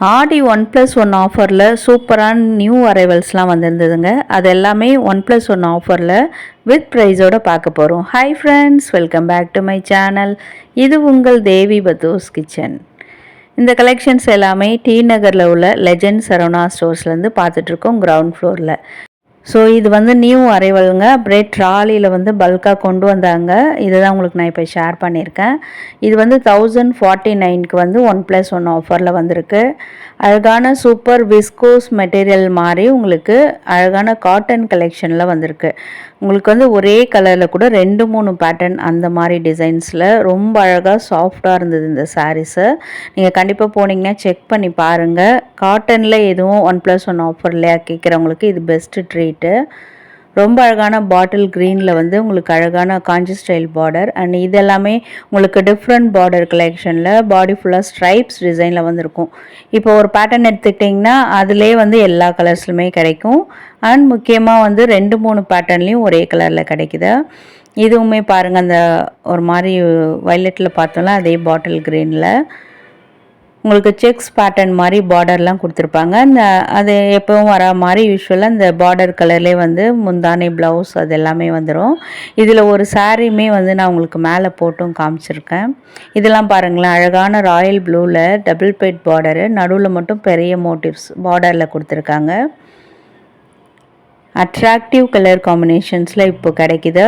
ஆடி 1+1 ஆஃபரில் சூப்பரான நியூ அரைவல்ஸ்லாம் வந்திருந்ததுங்க. அது எல்லாமே 1+1 ஆஃபரில் வித் ப்ரைஸோடு பார்க்க போகிறோம். Hi friends, welcome back to my channel. இது உங்கள் தேவி பத்தோஸ் கிச்சன். இந்த கலெக்ஷன்ஸ் எல்லாமே டி நகரில் உள்ள லெஜண்ட் சரவணா ஸ்டோர்ஸ்லேருந்து பார்த்துட்ருக்கோம், கிரவுண்ட் ஃப்ளோரில். ஸோ இது வந்து நியூ அரைவலுங்க. அப்படியே ட்ராலியில் வந்து பல்காக கொண்டு வந்தாங்க. இதை தான் உங்களுக்கு நான் இப்போ ஷேர் பண்ணியிருக்கேன். இது வந்து 1049க்கு வந்து 1+1 ஆஃபரில் வந்திருக்கு. அழகான சூப்பர் விஸ்கோஸ் மெட்டீரியல் மாதிரி உங்களுக்கு அழகான காட்டன் கலெக்ஷனில் வந்திருக்கு. உங்களுக்கு வந்து ஒரே கலரில் கூட 2-3 பேட்டர்ன் அந்த மாதிரி டிசைன்ஸில் ரொம்ப அழகாக சாஃப்டாக இருந்தது இந்த சாரீஸு. நீங்கள் கண்டிப்பாக போனீங்கன்னா செக் பண்ணி பாருங்கள். காட்டனில் எதுவும் 1+1 ஆஃபர்லையா கேட்குறவங்களுக்கு இது பெஸ்ட்டு ட்ரீட்டு. ரொம்ப அழகான பாட்டில் க்ரீனில் வந்து உங்களுக்கு அழகான காஞ்சி ஸ்டைல் பார்டர், அண்ட் இதெல்லாமே உங்களுக்கு டிஃப்ரெண்ட் பார்டர் கலெக்ஷனில் பாடி ஃபுல்லாக ஸ்ட்ரைப்ஸ் டிசைனில் வந்துருக்கும். இப்போ ஒரு பேட்டர்ன் எடுத்துக்கிட்டிங்கன்னா அதிலே வந்து எல்லா கலர்ஸ்லுமே கிடைக்கும். அண்ட் முக்கியமாக வந்து 2-3 பேட்டர்ன்லேயும் ஒரே கலரில் கிடைக்குது. இதுவுமே பாருங்கள், அந்த ஒரு மாதிரி வயலட்டில் பார்த்தோம்னா அதே பாட்டில் க்ரீனில் உங்களுக்கு செக்ஸ் பேட்டர்ன் மாதிரி பார்டர்லாம் கொடுத்துருப்பாங்க. அது எப்பவும் வர மாதிரி யூஸ்வலாக இந்த பார்டர் கலர்லேயே வந்து முந்தானை ப்ளவுஸ் அது எல்லாமே வந்துடும். இதில் ஒரு சாரியுமே வந்து நான் உங்களுக்கு மேலே போட்டும் காமிச்சிருக்கேன். இதெல்லாம் பாருங்களேன், அழகான ராயல் ப்ளூவில் டபுள் பெட் பார்டரு, நடுவில் மட்டும் பெரிய மோட்டிவ்ஸ் பார்டரில் கொடுத்துருக்காங்க. அட்ராக்டிவ் கலர் காம்பினேஷன்ஸில் இப்போ கிடைக்கிது.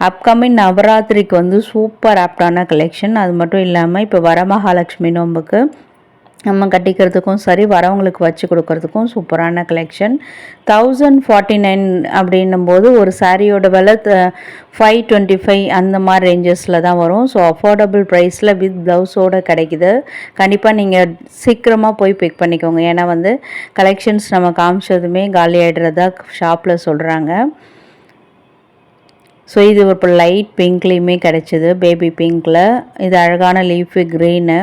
அப்கமிங் நவராத்திரிக்கு வந்து சூப்பர் ஆப்டான கலெக்ஷன். அது மட்டும் இல்லாமல் இப்போ வரமகாலட்சுமி நோம்புக்கு நம்ம கட்டிக்கிறதுக்கும் சரி, வரவங்களுக்கு வச்சு கொடுக்கறதுக்கும் சூப்பரான கலெக்ஷன். 1049 அப்படின்னும் போது ஒரு சாரியோட விலை 525 அந்த மாதிரி ரேஞ்சஸில் தான் வரும். ஸோ அஃபோர்டபுள் ப்ரைஸில் வித் ப்ளவுஸோடு கிடைக்குது. கண்டிப்பாக நீங்கள் சீக்கிரமாக போய் பிக் பண்ணிக்கோங்க. ஏன்னா வந்து கலெக்ஷன்ஸ் நம்ம காமிச்சதுமே காலி ஆகிடுறதா ஷாப்பில் சொல்கிறாங்க. ஸோ இது இப்போ லைட் பிங்க்லேயுமே கிடச்சிது, பேபி பிங்க்கில். இது அழகான லீஃபி க்ரீனு.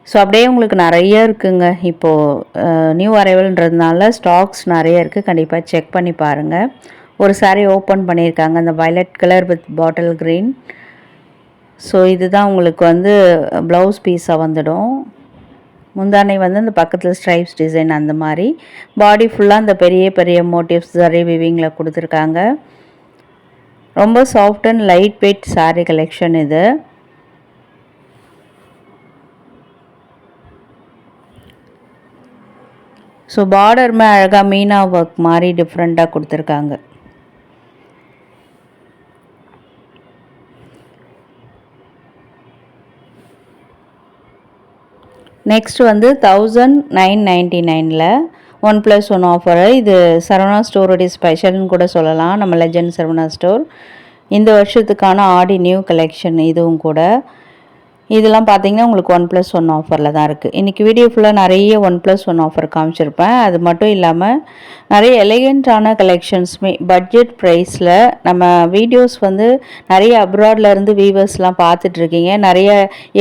ஸோ அப்படியே உங்களுக்கு நிறைய இருக்குங்க. இப்போது நியூ அரைவல்ன்றதுனால ஸ்டாக்ஸ் நிறைய இருக்குது. கண்டிப்பாக செக் பண்ணி பாருங்கள். ஒரு சாரீ ஓப்பன் பண்ணியிருக்காங்க, அந்த violet colour with bottle green. So இதுதான் உங்களுக்கு வந்து ப்ளவுஸ் பீஸாக வந்துடும். முந்தானை வந்து அந்த பக்கத்தில் ஸ்ட்ரைப்ஸ் டிசைன் அந்த மாதிரி, பாடி ஃபுல்லாக அந்த பெரிய பெரிய மோட்டிவ்ஸ் சரி விவிங்கில் கொடுத்துருக்காங்க. ரொம்ப soft and light weight sari collection இது. ஸோ பார்டருமே அழகாக மீனா ஒர்க் மாதிரி டிஃப்ரெண்ட்டாக கொடுத்துருக்காங்க. நெக்ஸ்ட் வந்து 1999ல் 1+1 ஆஃபரு. இது சரவணா ஸ்டோருடைய ஸ்பெஷல்னு கூட சொல்லலாம். நம்ம லெஜண்ட் சரவணா ஸ்டோர் இந்த வருஷத்துக்கான ஆடி நியூ கலெக்ஷன் இதுவும் கூட. இதெல்லாம் பார்த்தீங்கன்னா உங்களுக்கு 1+1 ஆஃபரில் தான் இருக்குது. இன்றைக்கி வீடியோ ஃபுல்லாக நிறைய 1+1 ஆஃபர் காமிச்சிருப்பேன். அது மட்டும் இல்லாமல் நிறைய எலிகண்ட்டான கலெக்ஷன்ஸுமே பட்ஜெட் ப்ரைஸில். நம்ம வீடியோஸ் வந்து நிறைய அப்ராட்லேருந்து வீவர்ஸ்லாம் பார்த்துட்ருக்கீங்க, நிறைய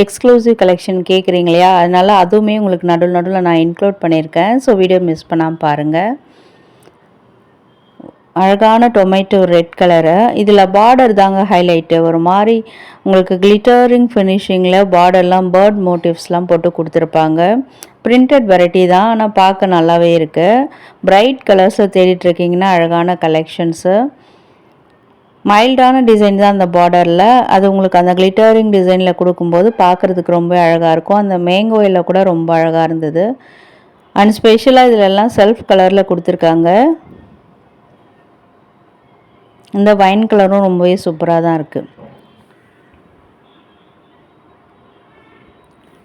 எக்ஸ்க்ளூசிவ் கலெக்ஷன் கேட்குறீங்க இல்லையா, அதனால் அதுவுமே உங்களுக்கு நடுவில் நான் இன்க்ளூட் பண்ணியிருக்கேன். ஸோ வீடியோ மிஸ் பண்ணாமல் பாருங்கள். அழகான டொமேட்டோ ரெட் கலரு. இதில் பார்டர் தாங்க ஹைலைட்டு. ஒரு மாதிரி உங்களுக்கு கிளிட்டரிங் ஃபினிஷிங்கில் பார்டர்லாம் பேர்ட் மோட்டிவ்ஸ்லாம் போட்டு கொடுத்துருப்பாங்க. பிரிண்டட் வெரைட்டி தான், ஆனால் பார்க்க நல்லாவே இருக்குது. பிரைட் கலர்ஸில் தேடிட்டுருக்கீங்கன்னா அழகான கலெக்ஷன்ஸு. மைல்டான டிசைன் தான் அந்த பார்டரில். அது உங்களுக்கு அந்த கிளிட்டரிங் டிசைனில் கொடுக்கும்போது பார்க்குறதுக்கு ரொம்ப அழகாக இருக்கும். அந்த மேங்கோயில் கூட ரொம்ப அழகாக இருந்தது. அண்ட் ஸ்பெஷலாக இதிலெல்லாம் செல்ஃப் கலரில் கொடுத்துருக்காங்க. இந்த வைன் கலரும் ரொம்பவே சூப்பராக தான் இருக்குது.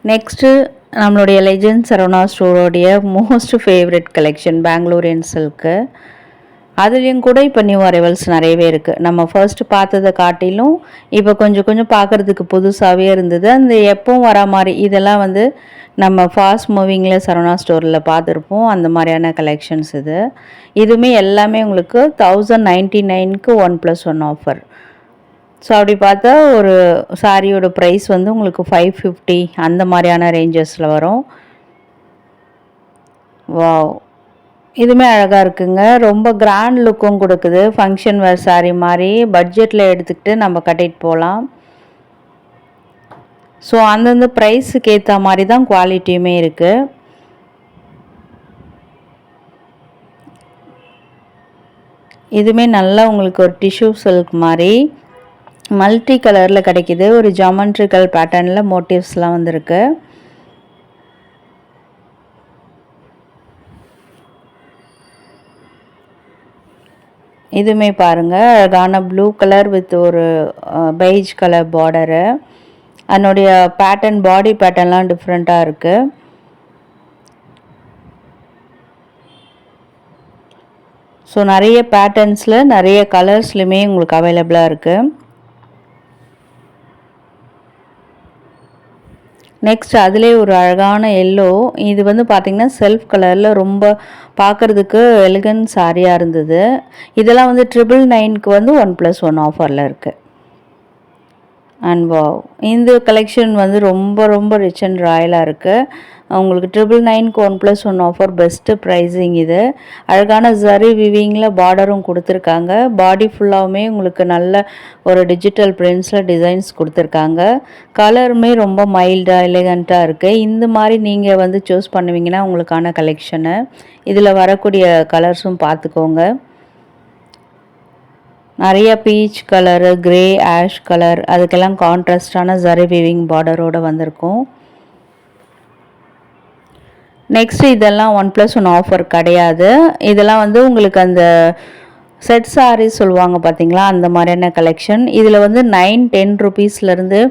நெக்ஸ்ட்டு நம்மளுடைய லெஜண்ட் சரவணா ஸ்டோரோடைய மோஸ்ட் ஃபேவரட் கலெக்ஷன் பெங்களூரியன் சில்க்கு. அதுலேயும் கூட இப்போ நியூ அரைவல்ஸ் நிறையவே இருக்குது. நம்ம ஃபர்ஸ்ட்டு பார்த்ததை காட்டிலும் இப்போ கொஞ்சம் கொஞ்சம் பார்க்குறதுக்கு புதுசாகவே இருந்தது. அந்த எப்பவும் வர மாதிரி இதெல்லாம் வந்து நம்ம ஃபாஸ்ட் மூவிங்கில் சரவணா ஸ்டோரில் பார்த்துருப்போம், அந்த மாதிரியான கலெக்ஷன்ஸ் இது. இதுவுமே எல்லாமே உங்களுக்கு 1099க்கு 1+1 ஆஃபர். ஸோ அப்படி பார்த்தா ஒரு சாரியோட ப்ரைஸ் வந்து உங்களுக்கு 550 அந்த மாதிரியான ரேஞ்சஸில் வரும். வாவ், இதுவுமே அழகாக இருக்குங்க. ரொம்ப கிராண்ட் லுக்கும் கொடுக்குது. ஃபங்க்ஷன் வேர் சாரீ மாதிரி பட்ஜெட்டில் எடுத்துக்கிட்டு நம்ம கட்டிட்டு போகலாம். ஸோ அந்தந்த ப்ரைஸுக்கு ஏற்ற மாதிரி தான் குவாலிட்டியுமே இருக்குது. இதுவுமே நல்லா உங்களுக்கு ஒரு டிஷ்யூ சில்க் மாதிரி மல்டி கலரில் கிடைக்கிது. ஒரு ஜாமெண்ட்ரிக்கல் பேட்டர்னில் மோட்டிவ்ஸ்லாம் வந்திருக்கு. இதுவுமே பாருங்கள் அழகான ப்ளூ கலர் வித் ஒரு பெய்ஜ் கலர் பார்டரு. அதனுடைய பேட்டர்ன் பாடி பேட்டர்ன்லாம் டிஃப்ரெண்ட்டாக இருக்குது. ஸோ நிறைய பேட்டர்ன்ஸில் நிறைய கலர்ஸ்லையுமே உங்களுக்கு அவைலபிளாக இருக்குது. நெக்ஸ்ட் அதிலே ஒரு அழகான எல்லோ. இது வந்து பார்த்திங்கன்னா செல்ஃப் கலரில் ரொம்ப பார்க்குறதுக்கு எலிகன்ட் சாரியாக இருந்தது. இதெல்லாம் வந்து 999க்கு வந்து 1+1 ஆஃபரில் இருக்குது. அண்ட் வாவ், இந்த கலெக்ஷன் வந்து ரொம்ப ரொம்ப ரிச் அண்ட் ராயலாக இருக்குது. உங்களுக்கு 999க்கு 1+1 ஆஃபர் பெஸ்ட்டு ப்ரைஸிங். இது அழகான ஜரி விவிங்கில் பார்டரும் கொடுத்துருக்காங்க. பாடி ஃபுல்லாகவுமே உங்களுக்கு நல்ல ஒரு டிஜிட்டல் பிரிண்ட்ஸில் டிசைன்ஸ் கொடுத்துருக்காங்க. கலருமே ரொம்ப மைல்டாக எலிகண்ட்டாக இருக்குது. இந்த மாதிரி நீங்கள் வந்து சூஸ் பண்ணுவீங்கன்னா உங்களுக்கான கலெக்ஷனு. இதில் வரக்கூடிய கலர்ஸும் பார்த்துக்கோங்க. நிறைய peach colour, grey, ash colour, அதுக்கெல்லாம் கான்ட்ராஸ்டான ஜரி வீவிங் பார்டரோடு வந்திருக்கும். நெக்ஸ்ட் இதெல்லாம் 1+1 ஆஃபர் கிடையாது. இதெல்லாம் வந்து உங்களுக்கு அந்த செட் சாரீ சொல்லுவாங்க பார்த்தீங்களா, அந்த மாதிரியான கலெக்ஷன். இதில் வந்து 910 ருபீஸ்லேருந்து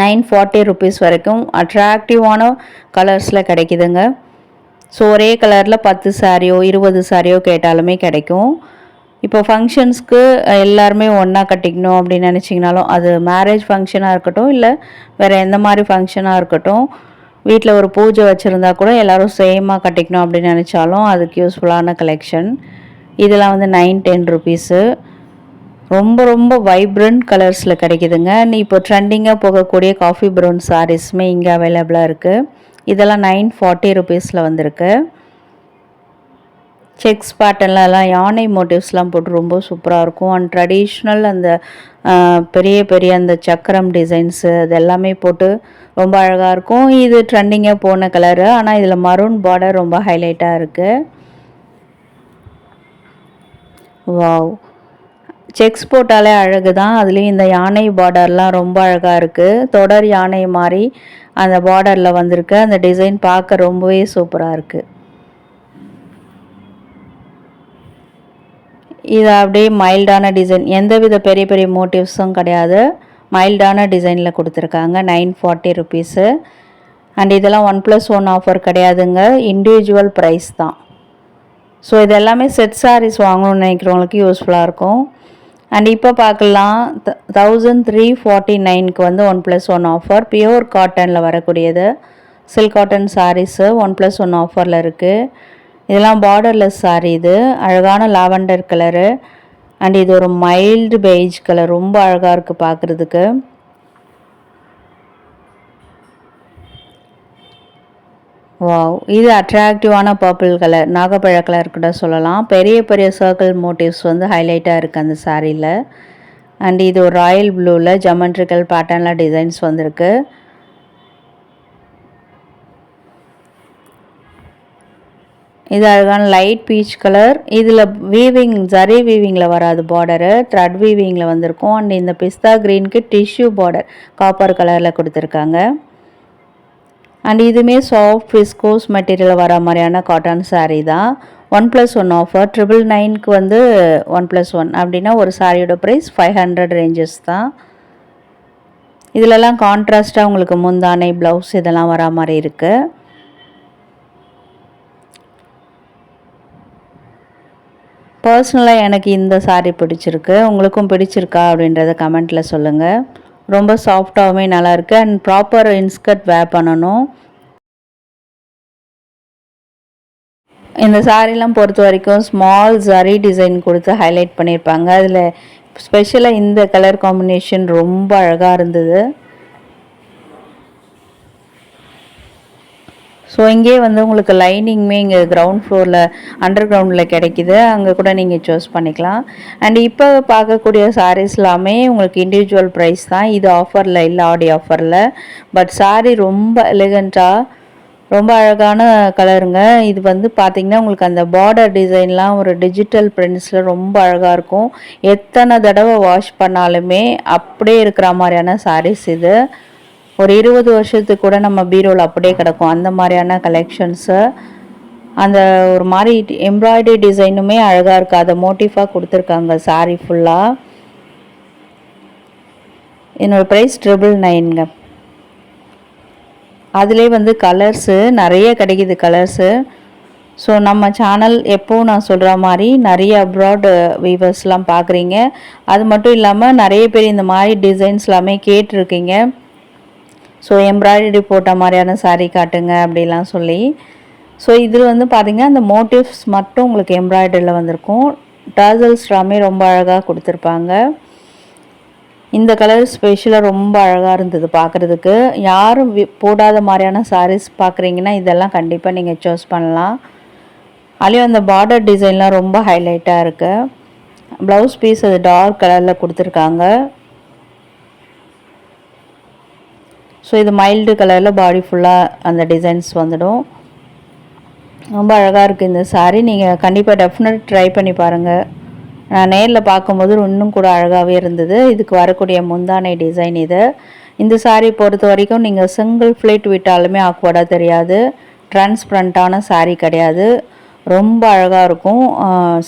940 ருபீஸ் வரைக்கும் அட்ராக்டிவான கலர்ஸில் கிடைக்குதுங்க. ஸோ ஒரே கலரில் 10 சாரியோ 20 சாரியோ கேட்டாலுமே கிடைக்கும். இப்போ ஃபங்க்ஷன்ஸ்க்கு எல்லாருமே ஒன்றா கட்டிக்கணும் அப்படின்னு நினச்சிங்கனாலும், அது மேரேஜ் ஃபங்க்ஷனாக இருக்கட்டும், இல்லை வேறு எந்த மாதிரி ஃபங்க்ஷனாக இருக்கட்டும், வீட்டில் ஒரு பூஜை வச்சுருந்தா கூட எல்லோரும் சேமாக கட்டிக்கணும் அப்படின்னு நினச்சாலும் அதுக்கு யூஸ்ஃபுல்லான கலெக்ஷன். இதெல்லாம் வந்து 910 ருபீஸு. ரொம்ப ரொம்ப வைப்ரண்ட் கலர்ஸில் கிடைக்குதுங்க. இப்போ ட்ரெண்டிங்காக போகக்கூடிய காஃபி ப்ரௌன் சாரீஸுமே இங்கே அவைலபிளாக இருக்குது. இதெல்லாம் 940 ருபீஸில் வந்திருக்கு. செக்ஸ் பேட்டர்ன்லாம் யானை மோட்டிவ்ஸ்லாம் போட்டு ரொம்ப சூப்பராக இருக்கும். அண்ட் ட்ரெடிஷ்னல் அந்த பெரிய பெரிய அந்த சக்கரம் டிசைன்ஸு அது எல்லாமே போட்டு ரொம்ப அழகாக இருக்கும். இது ட்ரெண்டிங்காக போன கலரு. ஆனால் இதில் மரூன் பார்டர் ரொம்ப ஹைலைட்டாக இருக்குது. வாவ், செக்ஸ் போட்டாலே அழகு தான். அதுலேயும் இந்த யானை பார்டர்லாம் ரொம்ப அழகாக இருக்குது. தொடர் யானை மாதிரி அந்த பார்டரில் வந்திருக்கு. அந்த டிசைன் பார்க்க ரொம்பவே சூப்பராக இருக்குது. இது அப்படியே மைல்டான டிசைன், எந்தவித பெரிய பெரிய மோட்டிவ்ஸும் கிடையாது. மைல்டான டிசைனில் கொடுத்துருக்காங்க. 940 ருபீஸு. அண்ட் இதெல்லாம் 1+1 ஆஃபர் கிடையாதுங்க, இண்டிவிஜுவல் ப்ரைஸ் தான். ஸோ இது எல்லாமே செட் சாரீஸ் வாங்கணும்னு நினைக்கிறவங்களுக்கு யூஸ்ஃபுல்லாக இருக்கும். அண்ட் இப்போ பார்க்கலாம் 1349க்கு வந்து 1+1 ஆஃபர். பியூர் காட்டனில் வரக்கூடியது சில்க் காட்டன் சாரீஸு 1+1 ஆஃபரில் இருக்குது. இதெல்லாம் பார்டர்லெஸ் சாரீ. இது அழகான லாவெண்டர் கலரு. அண்ட் இது ஒரு மைல்டு பெய்ஜ் கலர், ரொம்ப அழகாக இருக்குது பார்க்குறதுக்கு. வாவ், இது அட்ராக்டிவான பர்பிள் கலர், நாகப்பழ கலர் கூட சொல்லலாம். பெரிய பெரிய சர்க்கிள் மோட்டிவ்ஸ் வந்து ஹைலைட்டாக இருக்குது அந்த சாரியில். அண்ட் இது ஒரு ராயல் ப்ளூவில் ஜமெண்ட்ரிக்கல் பேட்டர்னில் டிசைன்ஸ் வந்திருக்கு. இது அழகான லைட் பீச் கலர். இதில் வீவிங் ஜரி வீவிங்கில் வராது பார்டரு, த்ரெட் வீவிங்கில் வந்திருக்கும். அண்ட் இந்த பிஸ்தா க்ரீனுக்கு டிஷ்யூ பார்டர் காப்பர் கலரில் கொடுத்துருக்காங்க. அண்ட் இதுவுமே சாஃப்ட் விஸ்கோஸ் மெட்டீரியல் வர மாதிரியான காட்டன் சாரீ தான். 1+1 ஆஃபர். 999க்கு வந்து 1+1 அப்படின்னா ஒரு சாரியோட ப்ரைஸ் 500 ரேஞ்சஸ் தான். இதிலெல்லாம் கான்ட்ராஸ்ட்டாக உங்களுக்கு முந்தானை, ப்ளவுஸ் இதெல்லாம் வரா மாதிரி இருக்குது. பர்சனலாக எனக்கு இந்த சாரீ பிடிச்சிருக்கு. உங்களுக்கும் பிடிச்சிருக்கா அப்படின்றத கமெண்ட்டில் சொல்லுங்கள். ரொம்ப சாஃப்டாகவுமே நல்லாயிருக்கு. அண்ட் ப்ராப்பர் இன்ஸ்கர்ட் வேர் பண்ணணும். இந்த சாரீலாம் பொறுத்த வரைக்கும் ஸ்மால் ஜரி டிசைன் கொடுத்து ஹைலைட் பண்ணியிருப்பாங்க. அதில் ஸ்பெஷலாக இந்த கலர் காம்பினேஷன் ரொம்ப அழகாக இருந்தது. ஸோ இங்கே வந்து உங்களுக்கு லைனிங்குமே இங்கே கிரவுண்ட் ஃப்ளோரில் அண்டர் கிரவுண்டில் கிடைக்கிது, அங்கே கூட நீங்கள் சூஸ் பண்ணிக்கலாம். அண்ட் இப்போ பார்க்கக்கூடிய சாரீஸ் எல்லாமே உங்களுக்கு இண்டிவிஜுவல் ப்ரைஸ் தான். இது ஆஃபரில் இல்லை, ஆடி ஆஃபரில். பட் சாரீ ரொம்ப எலிகண்ட்டாக ரொம்ப அழகான கலருங்க. இது வந்து பார்த்திங்கன்னா உங்களுக்கு அந்த பார்டர் டிசைன்லாம் ஒரு டிஜிட்டல் பிரிண்ட்ஸில் ரொம்ப அழகாக இருக்கும். எத்தனை தடவை வாஷ் பண்ணாலுமே அப்படியே இருக்கிற மாதிரியான சாரீஸ் இது. ஒரு 20 வருஷத்துக்கு கூட நம்ம பீரோவில் அப்படியே கிடக்கும் அந்த மாதிரியான கலெக்ஷன்ஸு. அந்த ஒரு மாதிரி எம்ப்ராய்டரி டிசைனுமே அழகாக இருக்குது, அதை மோட்டிஃபாக கொடுத்துருக்காங்க சாரீ ஃபுல்லாக. என்னோடய ப்ரைஸ் 999ங்க. அதிலே வந்து கலர்ஸு நிறைய கிடைக்கிது கலர்ஸு. ஸோ நம்ம சேனல் எப்போவும் நான் சொல்கிற மாதிரி நிறைய அப்ராட் வீவர்ஸ்லாம் பார்க்குறீங்க. அது மட்டும் இல்லாமல் நிறைய பேர் இந்த மாதிரி டிசைன்ஸ் எல்லாமே கேட்டிருக்கீங்க. ஸோ எம்ப்ராய்டரி போட்ட மாதிரியான சாரீ காட்டுங்க அப்படிலாம் சொல்லி. ஸோ இதில் வந்து பார்த்திங்கன்னா அந்த மோட்டிவ்ஸ் மட்டும் உங்களுக்கு எம்ப்ராய்டரியில் வந்திருக்கும். டர்சல்ஸ் எல்லாமே ரொம்ப அழகாக கொடுத்துருப்பாங்க. இந்த கலர் ஸ்பெஷலாக ரொம்ப அழகாக இருந்தது பார்க்குறதுக்கு. யாரும் போடாத மாதிரியான சாரீஸ் பார்க்குறீங்கன்னா இதெல்லாம் கண்டிப்பாக நீங்கள் சூஸ் பண்ணலாம். அதுலேயும் அந்த பார்டர் டிசைன்லாம் ரொம்ப ஹைலைட்டாக இருக்குது. ப்ளவுஸ் பீஸ் அது டார்க் கலரில் கொடுத்துருக்காங்க. ஸோ இது மைல்டு கலரில் பாடி ஃபுல்லாக அந்த டிசைன்ஸ் வந்துடும். ரொம்ப அழகாக இருக்குது இந்த சாரீ. நீங்கள் கண்டிப்பாக டெஃபினட் ட்ரை பண்ணி பாருங்கள். நான் நேரில் பார்க்கும்போது இன்னும் கூட அழகாகவே இருந்தது. இதுக்கு வரக்கூடிய முந்தானை டிசைன் இது. இந்த சாரீ பொறுத்த வரைக்கும் நீங்கள் சிங்கிள் ஃப்ளேட் விட்டாலுமே ஆக்வர்டாக தெரியாது. டிரான்ஸ்பரண்ட்டான சாரீ கிடையாது, ரொம்ப அழகாக இருக்கும்.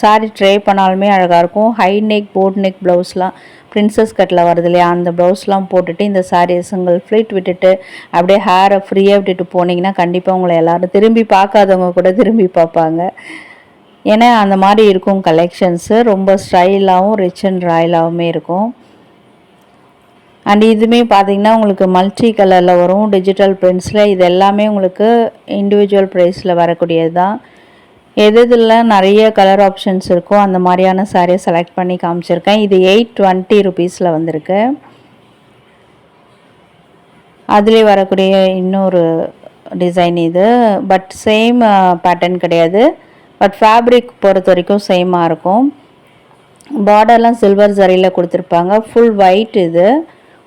சாரீ ட்ரை பண்ணாலுமே அழகாக இருக்கும். ஹை நெக் போட் நெக் ப்ளவுஸ்லாம் பிரின்சஸ் கட்டில் வருது இல்லையா, அந்த ப்ளவுஸ்லாம் போட்டுட்டு இந்த சாரியை சிங்கிள் ஃப்ளீட் விட்டுட்டு அப்படியே ஹேரை ஃப்ரீயாக விட்டுட்டு போனீங்கன்னா கண்டிப்பாக உங்களை எல்லோரும் திரும்பி பார்க்காதவங்க கூட திரும்பி பார்ப்பாங்க. ஏன்னா அந்த மாதிரி இருக்கும் கலெக்ஷன்ஸு. ரொம்ப ஸ்டைலாகவும் ரிச் அண்ட் ராயலாகவுமே இருக்கும். அண்ட் இதுவுமே பார்த்திங்கன்னா உங்களுக்கு மல்டி கலரில் வரும், டிஜிட்டல் பிரிண்ட்ஸில். இது எல்லாமே உங்களுக்கு இண்டிவிஜுவல் ப்ரைஸில் வரக்கூடியது தான். எதில் நிறைய கலர் ஆப்ஷன்ஸ் இருக்கோ அந்த மாதிரியான சாரியை செலக்ட் பண்ணி காமிச்சிருக்கேன். இது 820 ருபீஸில் வந்திருக்கு. அதிலே வரக்கூடிய இன்னொரு டிசைன் இது. பட் சேம் பேட்டர்ன் கிடையாது. பட் ஃபேப்ரிக் பொறுத்த வரைக்கும் சேமாக இருக்கும். பார்டர்லாம் சில்வர் ஜரியில் கொடுத்துருப்பாங்க. ஃபுல் ஒயிட் இது,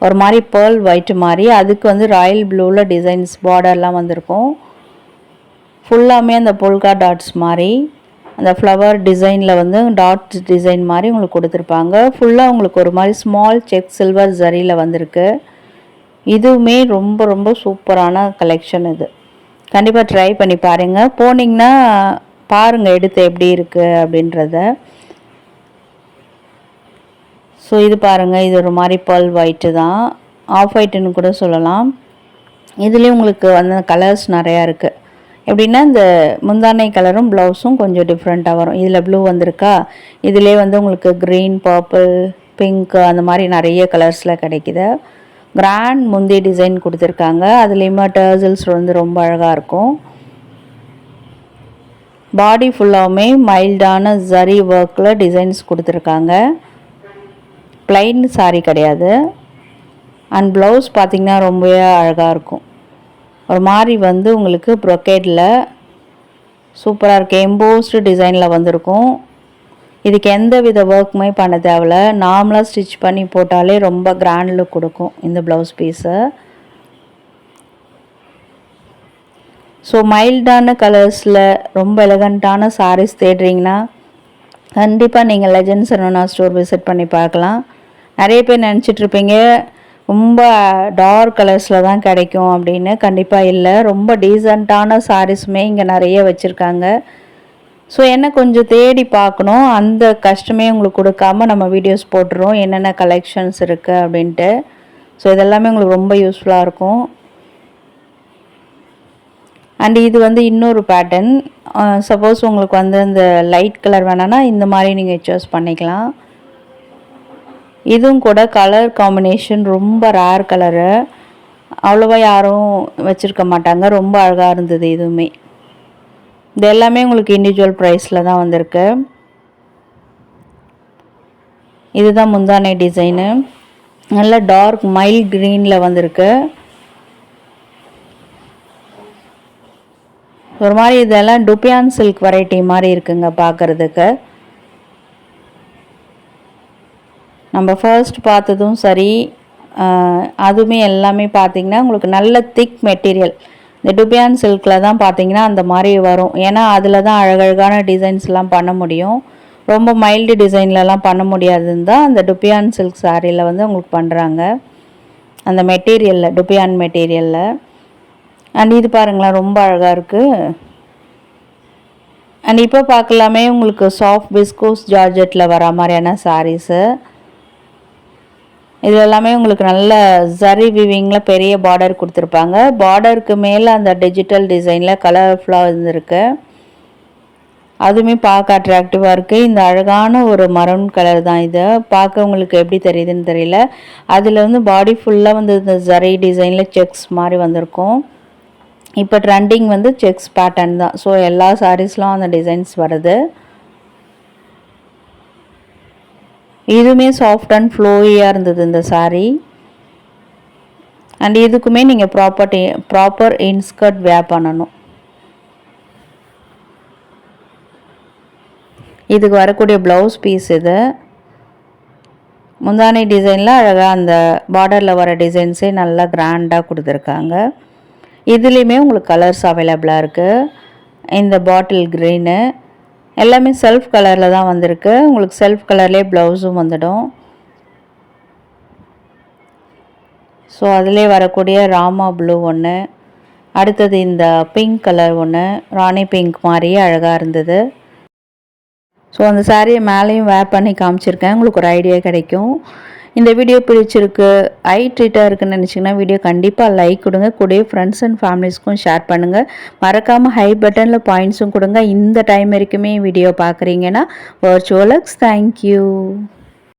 ஒரு மாதிரி பேர்ல் ஒயிட் மாதிரி. அதுக்கு வந்து ராயல் ப்ளூவில் டிசைன்ஸ் பார்டர்லாம் வந்திருக்கும். ஃபுல்லாமே அந்த பொல்கா டாட்ஸ் மாதிரி அந்த ஃப்ளவர் டிசைனில் வந்து டாட்ஸ் டிசைன் மாதிரி உங்களுக்கு கொடுத்துருப்பாங்க. ஃபுல்லாக உங்களுக்கு ஒரு மாதிரி ஸ்மால் செக் சில்வர் ஜரியில் வந்திருக்கு. இதுவுமே ரொம்ப ரொம்ப சூப்பரான கலெக்ஷன். இது கண்டிப்பாக ட்ரை பண்ணி பாருங்கள். போனீங்கன்னா பாருங்கள் எடுத்து எப்படி இருக்குது அப்படின்றத. ஸோ இது பாருங்கள், இது ஒரு மாதிரி பேர்ல் ஒயிட்டு தான், ஆஃப் ஒயிட்டுன்னு கூட சொல்லலாம். இதுலேயும் உங்களுக்கு வந்து கலர்ஸ் நிறையா இருக்குது. எப்படின்னா இந்த முந்தானை கலரும் ப்ளவுஸும் கொஞ்சம் டிஃப்ரெண்ட்டாக வரும். இதில் ப்ளூ வந்திருக்கா, இதிலே வந்து உங்களுக்கு க்ரீன், பர்பிள், பிங்க் அந்த மாதிரி நிறைய கலர்ஸில் கிடைக்கிது. கிராண்ட் முந்தி டிசைன் கொடுத்துருக்காங்க. அதுலேயுமே டர்சல்ஸ் வந்து ரொம்ப அழகாக இருக்கும். பாடி ஃபுல்லாகவுமே மைல்டான ஜரி ஒர்க்கில் டிசைன்ஸ் கொடுத்துருக்காங்க. ப்ளைன் சாரீ கிடையாது. அண்ட் ப்ளவுஸ் பார்த்திங்கன்னா ரொம்பவே அழகாக இருக்கும். ஒரு மாதிரி வந்து உங்களுக்கு ப்ரொக்கேட்டில் சூப்பராக இருக்குது. எம்போஸ்டு டிசைனில் வந்திருக்கும். இதுக்கு எந்த வித ஒர்க்குமே பண்ண தேவையில்ல, நார்மலாக ஸ்டிச் பண்ணி போட்டாலே ரொம்ப கிராண்ட் லுக் கொடுக்கும் இந்த ப்ளவுஸ் பீஸை. ஸோ மைல்டான கலர்ஸில் ரொம்ப எலகண்ட்டான சாரீஸ் தேடுறீங்கன்னா கண்டிப்பாக நீங்கள் லெஜெண்ட் சரவணா ஸ்டோர் விசிட் பண்ணி பார்க்கலாம். நிறைய பேர் நினச்சிட்ருப்பீங்க ரொம்ப டார்க் கலர்ஸில் தான் கிடைக்கும் அப்படின்னு. கண்டிப்பாக இல்லை, ரொம்ப டீசெண்டான சாரீஸுமே இங்கே நிறைய வச்சுருக்காங்க. ஸோ என்ன கொஞ்சம் தேடி பார்க்கணும், அந்த கஷ்டமே உங்களுக்கு கொடுக்காம நம்ம வீடியோஸ் போட்டுருவோம் என்னென்ன கலெக்ஷன்ஸ் இருக்குது அப்படின்ட்டு. ஸோ இதெல்லாமே உங்களுக்கு ரொம்ப யூஸ்ஃபுல்லாக இருக்கும். அண்ட் இது வந்து இன்னொரு பேட்டர்ன். சப்போஸ் உங்களுக்கு வந்து இந்த லைட் கலர் வேணான்னா இந்த மாதிரி நீங்கள் சூஸ் பண்ணிக்கலாம். இதுவும் கூட கலர் காம்பினேஷன் ரொம்ப ரேர் கலரு, அவ்வளோவா யாரும் வச்சுருக்க மாட்டாங்க. ரொம்ப அழகாக இருந்தது இதுவுமே. இது எல்லாமே உங்களுக்கு இண்டிவிஜுவல் ப்ரைஸில் தான் வந்திருக்கு. இதுதான் முந்தானை டிசைனு, நல்ல டார்க் மைல்ட் க்ரீனில் வந்திருக்கு. ஒரு மாதிரி இதெல்லாம் டுபியான் சில்க் வெரைட்டி மாதிரி இருக்குங்க பார்க்குறதுக்கு. நம்ம ஃபர்ஸ்ட் பார்த்ததும் சரி, அதுவுமே எல்லாமே பார்த்திங்கன்னா உங்களுக்கு நல்ல திக் மெட்டீரியல். இந்த டுபியான் சில்கில் தான் பார்த்திங்கன்னா அந்த மாதிரி வரும். ஏன்னா அதில் தான் அழகழகான டிசைன்ஸ்லாம் பண்ண முடியும். ரொம்ப மைல்டு டிசைன்லலாம் பண்ண முடியாதுன்னு தான் அந்த டுபியான் சில்க் சாரியில் வந்து உங்களுக்கு பண்ணுறாங்க, அந்த மெட்டீரியலில், டுபியான் மெட்டீரியலில். அண்ட் இது பாருங்களேன், ரொம்ப அழகாக இருக்குது. அண்ட் இப்போ பார்க்கலாமே உங்களுக்கு சாஃப்ட் விஸ்கோஸ் ஜார்ஜெட்டில் வர மாதிரியான சாரீஸு. இது எல்லாமே உங்களுக்கு நல்ல ஜரி விவிங்கில் பெரிய பார்டர் கொடுத்துருப்பாங்க. பார்டருக்கு மேலே அந்த டிஜிட்டல் டிசைனில் கலர்ஃபுல்லாக இருந்திருக்கு. அதுவுமே பார்க்க அட்ராக்டிவாக இருக்குது. இந்த அழகான ஒரு மரூன் கலர் தான் இது. பார்க்க உங்களுக்கு எப்படி தெரியுதுன்னு தெரியல. அதில் வந்து பாடி ஃபுல்லாக வந்து இந்த ஜரி டிசைனில் செக்ஸ் மாதிரி வந்திருக்கும். இப்போ ட்ரெண்டிங் வந்து செக்ஸ் பேட்டர்ன் தான். ஸோ எல்லா சாரீஸ்லாம் அந்த டிசைன்ஸ் வருது. இதுவுமே சாஃப்ட் அண்ட் ஃப்ளோயியாக இருந்தது இந்த சாரீ. அண்ட் இதுக்குமே நீங்கள் ப்ராப்பர் இன்ஸ்கர்ட் வேர் பண்ணணும். இதுக்கு வரக்கூடிய ப்ளவுஸ் பீஸ் இது. முந்தானி டிசைனில் அழகாக அந்த பார்டரில் வர டிசைன்ஸே நல்லா கிராண்டாக கொடுத்துருக்காங்க. இதுலேயுமே உங்களுக்கு கலர்ஸ் அவைலபிளாக இருக்குது. இந்த பாட்டில் க்ரீனு எல்லாமே செல்ஃப் கலரில் தான் வந்திருக்கு. உங்களுக்கு செல்ஃப் கலர்லேயே ப்ளவுஸும் வந்துடும். ஸோ அதிலே வரக்கூடிய ராமா ப்ளூ ஒன்று, அடுத்தது இந்த பிங்க் கலர் ஒன்று, ராணி பிங்க் மாதிரியே அழகாக இருந்தது. ஸோ அந்த சாரியை மேலேயும் வேர் பண்ணி காமிச்சிருக்கேன், உங்களுக்கு ஒரு ஐடியா கிடைக்கும். இந்த வீடியோ பிடிச்சிருக்கு, ஐ ட்ரீட்டாக இருக்குன்னு நினச்சிங்கன்னா வீடியோ கண்டிப்பாக லைக் கொடுங்க. கூடவே ஃப்ரெண்ட்ஸ் அண்ட் ஃபேமிலிஸ்க்கும் ஷேர் பண்ணுங்கள். மறக்காமல் ஹை பட்டனில் பாயிண்ட்ஸும் கொடுங்க. இந்த டைம் வரைக்குமே வீடியோ பார்க்குறீங்கன்னா வர்ச்சுவலக்ஸ். தேங்க்யூ.